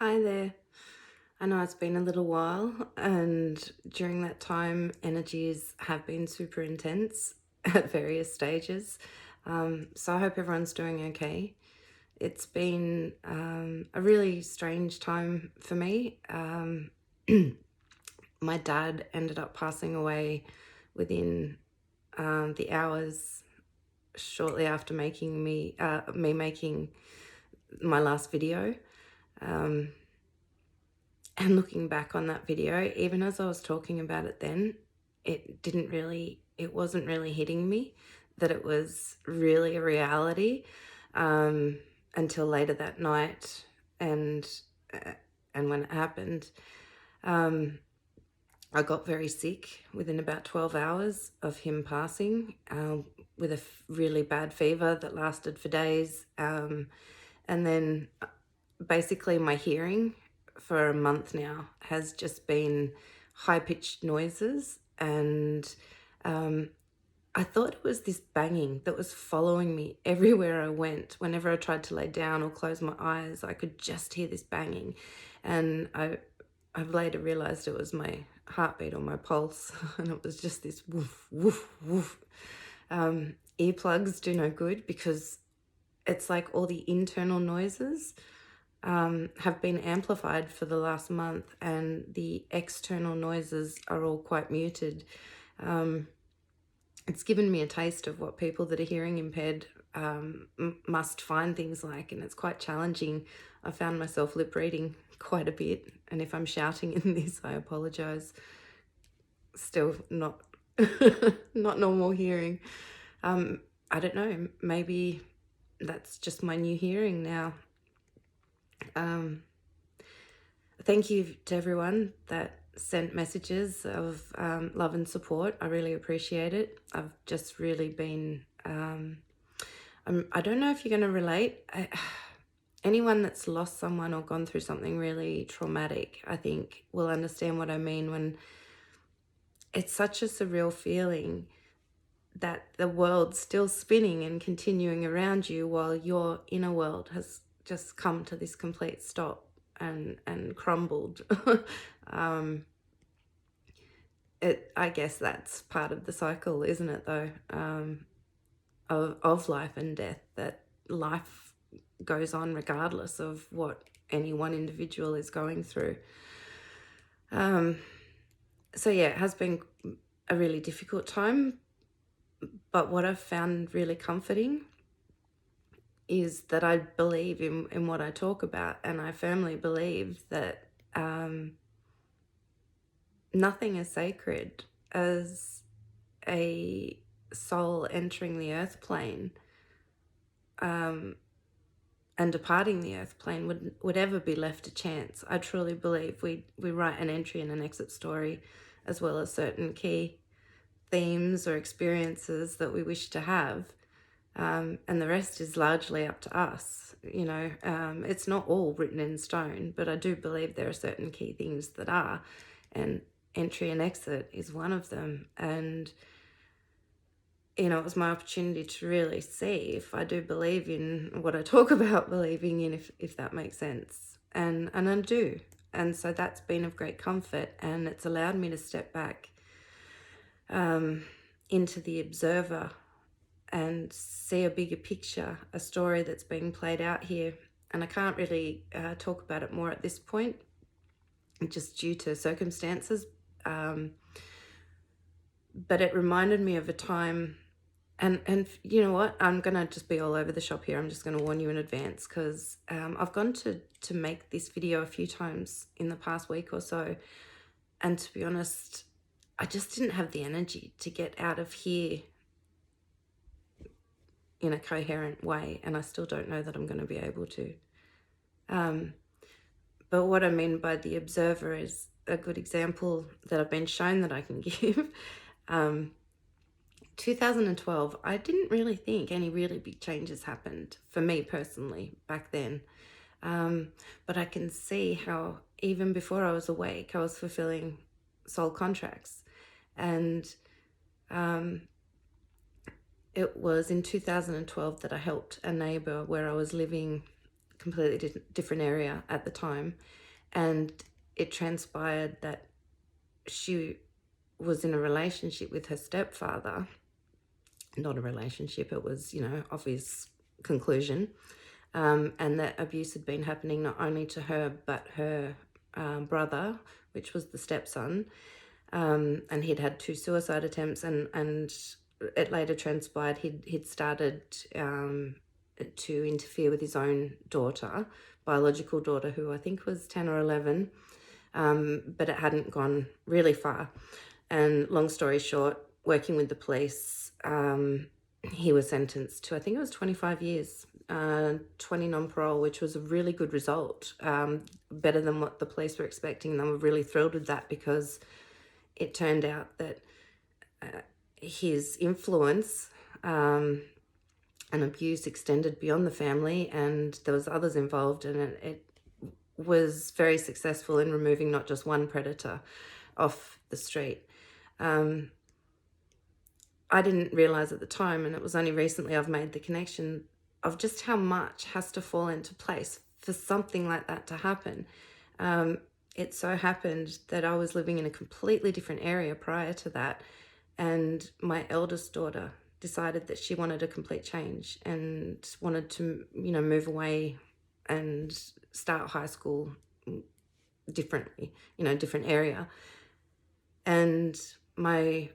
Hi there. I know it's been a little while, and during that time, energies have been super intense at various stages. So I hope everyone's doing okay. It's been a really strange time for me. My dad ended up passing away within the hours shortly after me making my last video. Um, And looking back on that video, even as I was talking about it then, it wasn't really hitting me that it was really a reality um, until later that night. And, uh, and when it happened, um, I got very sick within about 12 hours of him passing with a really bad fever that lasted for days. And then basically my hearing for a month now has just been high-pitched noises, and um, I thought it was this banging that was following me everywhere I went. Whenever I tried to lay down or close my eyes, I could just hear this banging, and I've later realized it was my heartbeat or my pulse, and it was just this woof, woof, woof. Earplugs do no good because it's like all the internal noises have been amplified for the last month, and the external noises are all quite muted. Um, it's given me a taste of what people that are hearing impaired must find things like, and it's quite challenging. I found myself lip reading quite a bit, and if I'm shouting in this, I apologize. Still not not normal hearing. I don't know, maybe that's just my new hearing now. Um, Thank you to everyone that sent messages of love and support. I really appreciate it. I've just really been, I don't know if you're going to relate. Anyone that's lost someone or gone through something really traumatic, I think, will understand what I mean when it's such a surreal feeling that the world's still spinning and continuing around you while your inner world has just come to this complete stop and crumbled. um, I guess that's part of the cycle, isn't it? Though of life and death, that life goes on regardless of what any one individual is going through. So yeah, it has been a really difficult time, but what I've found really comforting is that I believe in what I talk about, and I firmly believe that nothing is sacred as a soul entering the earth plane and departing the earth plane would ever be left to chance. I truly believe we write an entry and an exit story, as well as certain key themes or experiences that we wish to have. And the rest is largely up to us. It's not all written in stone, but I do believe there are certain key things that are, and entry and exit is one of them. And it was my opportunity to really see if I do believe in what I talk about believing in, if that makes sense. And I do. And so that's been of great comfort, and it's allowed me to step back into the observer and see a bigger picture, a story that's being played out here. And I can't really talk about it more at this point, just due to circumstances. But it reminded me of a time, and you know what? I'm gonna just be all over the shop here. I'm just gonna warn you in advance, because I've gone to make this video a few times in the past week or so, and to be honest, I just didn't have the energy to get out of here in a coherent way, and I still don't know that I'm going to be able to. But what I mean by the observer is a good example that I've been shown that I can give. 2012, I didn't really think any really big changes happened for me personally back then. But I can see how even before I was awake, I was fulfilling soul contracts. And it was in 2012 that I helped a neighbor where I was living completely different area at the time. And it transpired that she was in a relationship with her stepfather. Not a relationship, it was, obvious conclusion. And that abuse had been happening not only to her, but her brother, which was the stepson. And he'd had 2 suicide attempts, and it later transpired he'd started to interfere with his own daughter, biological daughter, who I think was 10 or 11, but it hadn't gone really far. And long story short, working with the police, he was sentenced to, I think it was 25 years, 20 non-parole, which was a really good result, better than what the police were expecting. And they were really thrilled with that, because it turned out that his influence and abuse extended beyond the family, and there was others involved, and it was very successful in removing not just one predator off the street. I didn't realize at the time, and it was only recently I've made the connection of just how much has to fall into place for something like that to happen. It so happened that I was living in a completely different area prior to that, and my eldest daughter decided that she wanted a complete change and wanted to, move away and start high school differently, different area. And my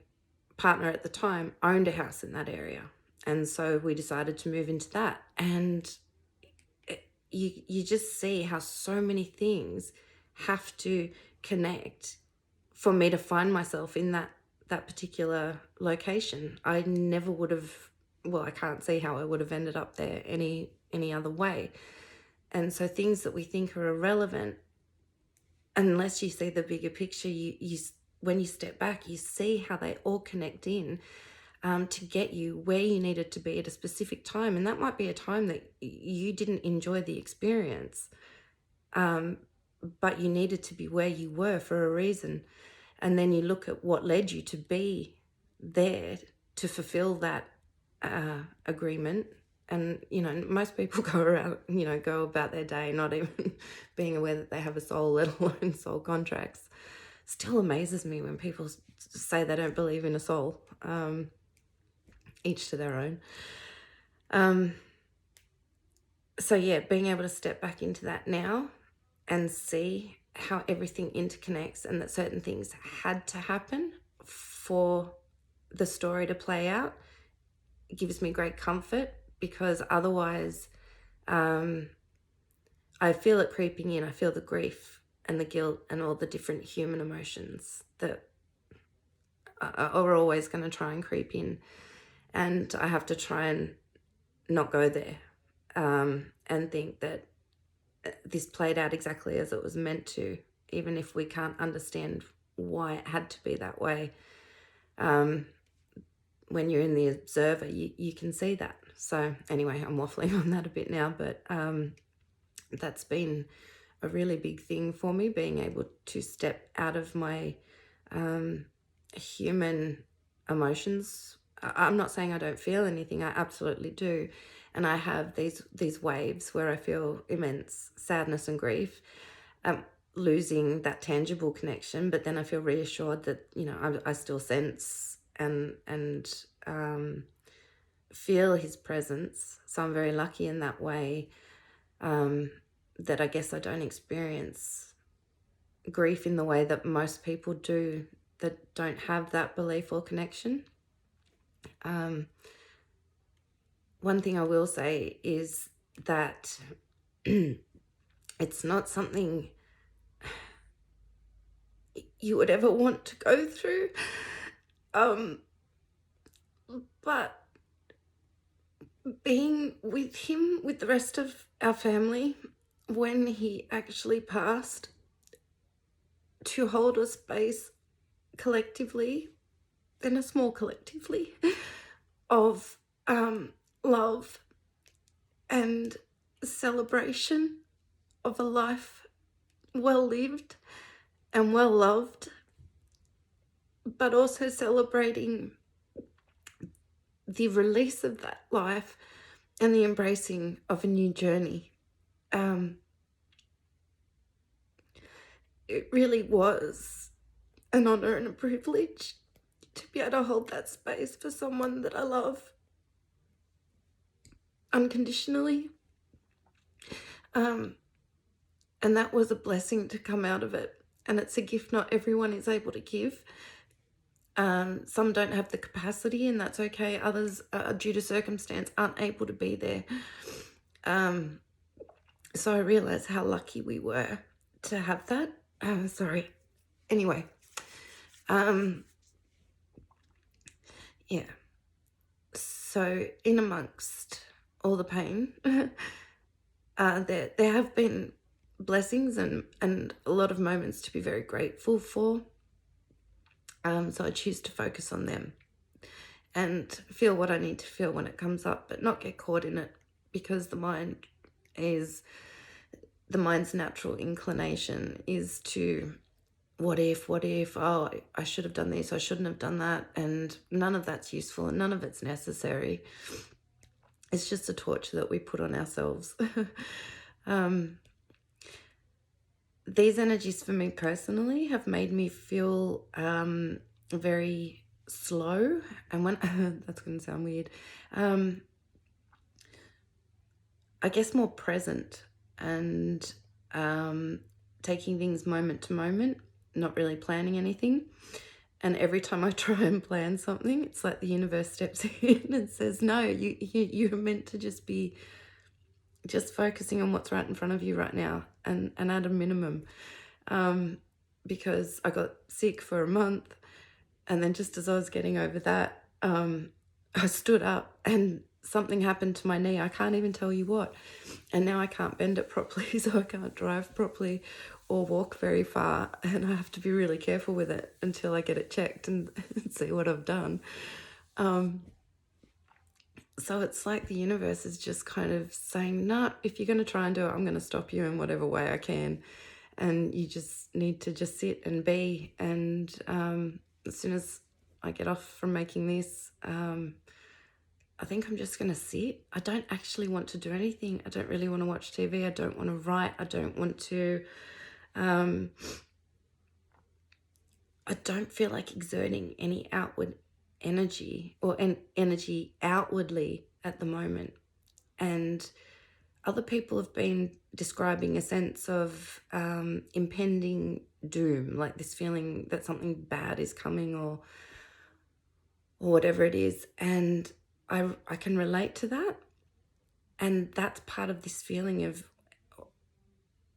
partner at the time owned a house in that area, and so we decided to move into that. And you just see how so many things have to connect for me to find myself in that particular location. I never would have, well, I can't see how I would have ended up there any other way. And so things that we think are irrelevant, unless you see the bigger picture, you when you step back, you see how they all connect in to get you where you needed to be at a specific time. And that might be a time that you didn't enjoy the experience, but you needed to be where you were for a reason. And then you look at what led you to be there to fulfill that agreement. And, most people go around, go about their day not even being aware that they have a soul, let alone soul contracts. Still amazes me when people say they don't believe in a soul. Each to their own. So yeah, being able to step back into that now and see how everything interconnects, and that certain things had to happen for the story to play out, gives me great comfort, because otherwise I feel it creeping in. I feel the grief and the guilt and all the different human emotions that are always going to try and creep in, and I have to try and not go there, and think that this played out exactly as it was meant to, even if we can't understand why it had to be that way. When you're in the observer, you can see that. So anyway, I'm waffling on that a bit now, but that's been a really big thing for me, being able to step out of my human emotions. I'm not saying I don't feel anything, I absolutely do. And I have these waves where I feel immense sadness and grief, losing that tangible connection, but then I feel reassured that, I still sense and feel his presence. So I'm very lucky in that way, that I guess I don't experience grief in the way that most people do that don't have that belief or connection. One thing I will say is that it's not something you would ever want to go through, but being with him, with the rest of our family, when he actually passed, to hold a space collectively, and a small collectively, of love and celebration of a life well lived and well loved, but also celebrating the release of that life and the embracing of a new journey. Um, it really was an honor and a privilege to be able to hold that space for someone that I love unconditionally. Um, and that was a blessing to come out of it. And it's a gift not everyone is able to give. Some don't have the capacity, and that's okay. Others, due to circumstance, aren't able to be there. So I realized how lucky we were to have that. Sorry. Anyway, yeah. So in amongst all the pain, there have been blessings and a lot of moments to be very grateful for. So I choose to focus on them and feel what I need to feel when it comes up, but not get caught in it, because the mind's natural inclination is to what if, oh, I should have done this, I shouldn't have done that, and none of that's useful and none of it's necessary. It's just a torture that we put on ourselves. These energies for me personally have made me feel very slow, and when that's going to sound weird, I guess more present and taking things moment to moment, not really planning anything. And every time I try and plan something, it's like the universe steps in and says, no, you're meant to just be just focusing on what's right in front of you right now, and at a minimum. Because I got sick for a month, and then just as I was getting over that, I stood up and something happened to my knee. I can't even tell you what. And now I can't bend it properly, so I can't drive properly or walk very far. And I have to be really careful with it until I get it checked and see what I've done. So it's like the universe is just kind of saying, no, if you're going to try and do it, I'm going to stop you in whatever way I can. And you just need to just sit and be. And as soon as I get off from making this, I think I'm just going to sit. I don't actually want to do anything. I don't really want to watch TV. I don't want to write. I don't want to... I don't feel like exerting any outward energy or energy outwardly at the moment. And other people have been describing a sense of impending doom, like this feeling that something bad is coming or whatever it is. And I can relate to that. And that's part of this feeling of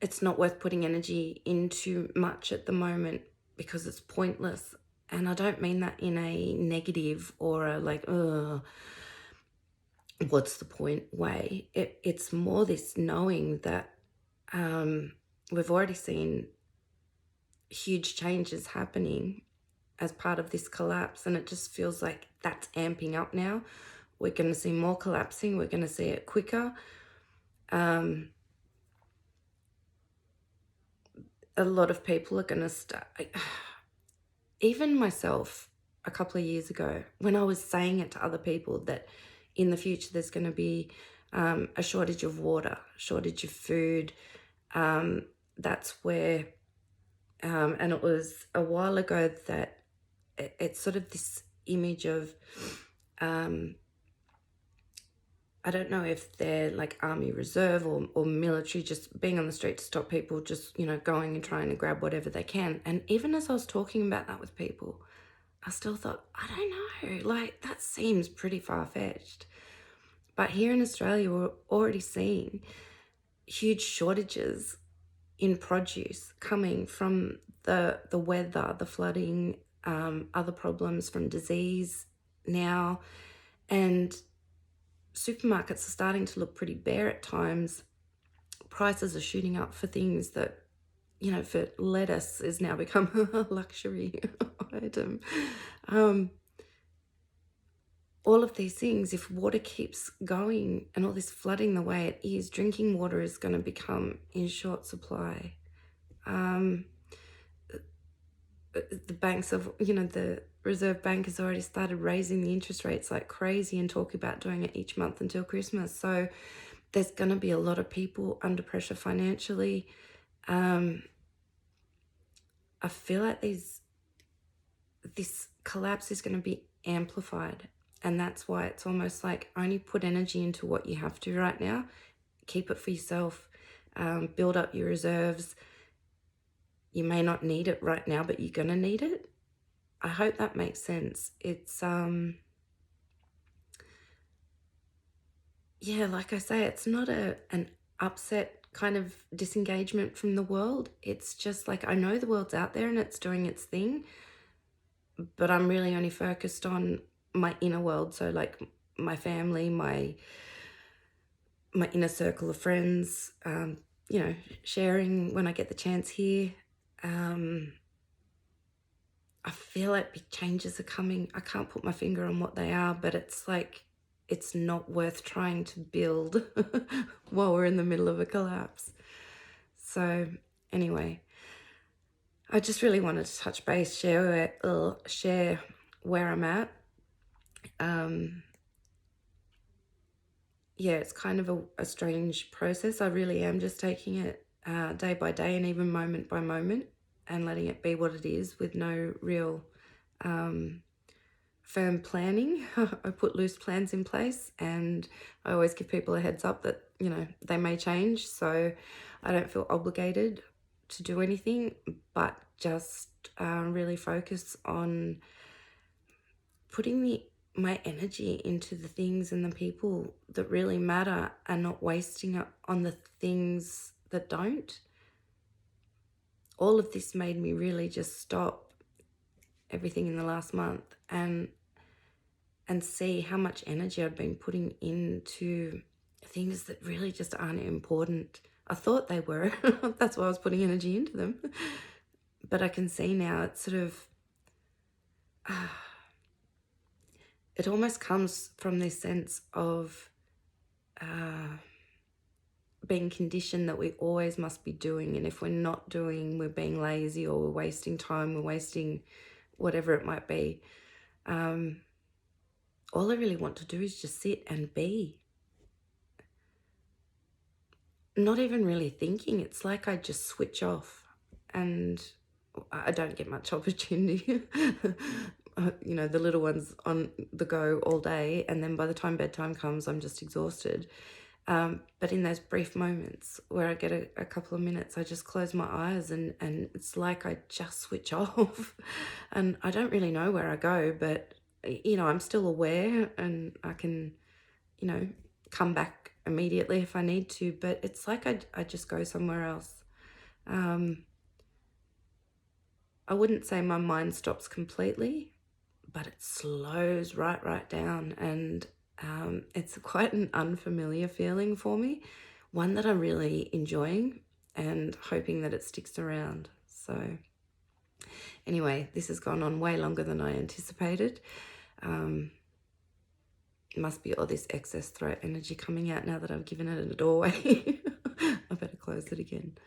it's not worth putting energy into much at the moment because it's pointless. And I don't mean that in a negative or a like, what's the point way. It's more this knowing that we've already seen huge changes happening as part of this collapse, and it just feels like that's amping up now. We're going to see more collapsing. We're going to see it quicker. A lot of people are going to start... Even myself, a couple of years ago, when I was saying it to other people that in the future there's going to be a shortage of water, shortage of food, that's where... and it was a while ago that it's sort of this image of... I don't know if they're like army reserve or military, just being on the street to stop people just, going and trying to grab whatever they can. And even as I was talking about that with people, I still thought, I don't know, like that seems pretty far-fetched. But here in Australia, we're already seeing huge shortages in produce coming from the weather, the flooding, other problems from disease now. And supermarkets are starting to look pretty bare at times. Prices are shooting up for things that, for lettuce has now become a luxury item. All of these things, if water keeps going and all this flooding the way it is, drinking water is going to become in short supply. The banks of, the Reserve Bank has already started raising the interest rates like crazy and talking about doing it each month until Christmas. So there's going to be a lot of people under pressure financially. I feel like this collapse is going to be amplified. And that's why it's almost like only put energy into what you have to right now. Keep it for yourself. Build up your reserves. You may not need it right now, but you're going to need it. I hope that makes sense. It's, yeah, like I say, it's not an upset kind of disengagement from the world. It's just like, I know the world's out there and it's doing its thing, but I'm really only focused on my inner world. So like my family, my inner circle of friends, you know, sharing when I get the chance here. I feel like big changes are coming. I can't put my finger on what they are, but it's like, it's not worth trying to build while we're in the middle of a collapse. So anyway, I just really wanted to touch base, share where I'm at. Yeah, it's kind of a strange process. I really am just taking it day by day and even moment by moment and letting it be what it is with no real firm planning. I put loose plans in place, and I always give people a heads up that, you know, they may change. So I don't feel obligated to do anything, but just really focus on putting my energy into the things and the people that really matter and not wasting it on the things that don't. All of this made me really just stop everything in the last month and see how much energy I'd been putting into things that really just aren't important. I thought they were. That's why I was putting energy into them. But I can see now it's sort of... it almost comes from this sense of being conditioned that we always must be doing, and if we're not doing, we're being lazy or we're wasting time, we're wasting whatever it might be. All I really want to do is just sit and be. Not even really thinking. It's like I just switch off and I don't get much opportunity. You know, the little one's on the go all day, and then by the time bedtime comes, I'm just exhausted. But in those brief moments where I get a couple of minutes, I just close my eyes and it's like I just switch off. And I don't really know where I go, but, you know, I'm still aware and I can, you know, come back immediately if I need to, but it's like I just go somewhere else. I wouldn't say my mind stops completely, but it slows right down, and it's quite an unfamiliar feeling for me, one that I'm really enjoying and hoping that it sticks around. So anyway, this has gone on way longer than I anticipated. It must be all this excess throat energy coming out now that I've given it a doorway. I better close it again.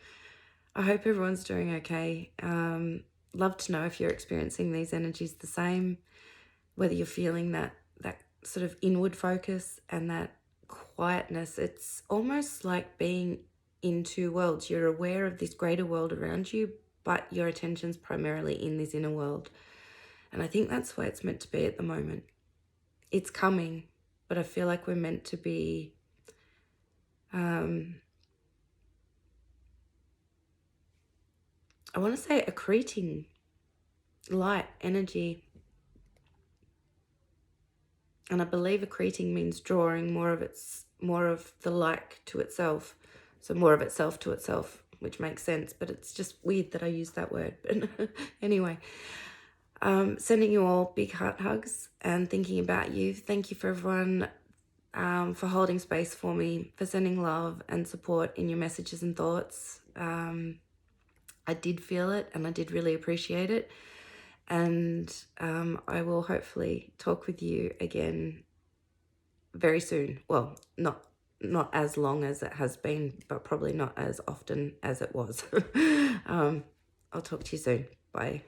I hope everyone's doing okay. Love to know if you're experiencing these energies the same, whether you're feeling that sort of inward focus and that quietness. It's almost like being in two worlds. You're aware of this greater world around you, but your attention's primarily in this inner world. And I think that's where it's meant to be at the moment. It's coming, but I feel like we're meant to be I want to say accreting light energy. And I believe accreting means drawing more of the like to itself. So more of itself to itself, which makes sense, but it's just weird that I use that word. But anyway, sending you all big heart hugs and thinking about you. Thank you for everyone for holding space for me, for sending love and support in your messages and thoughts. I did feel it and I did really appreciate it. And I will hopefully talk with you again very soon. Well, not as long as it has been, but probably not as often as it was. I'll talk to you soon. Bye.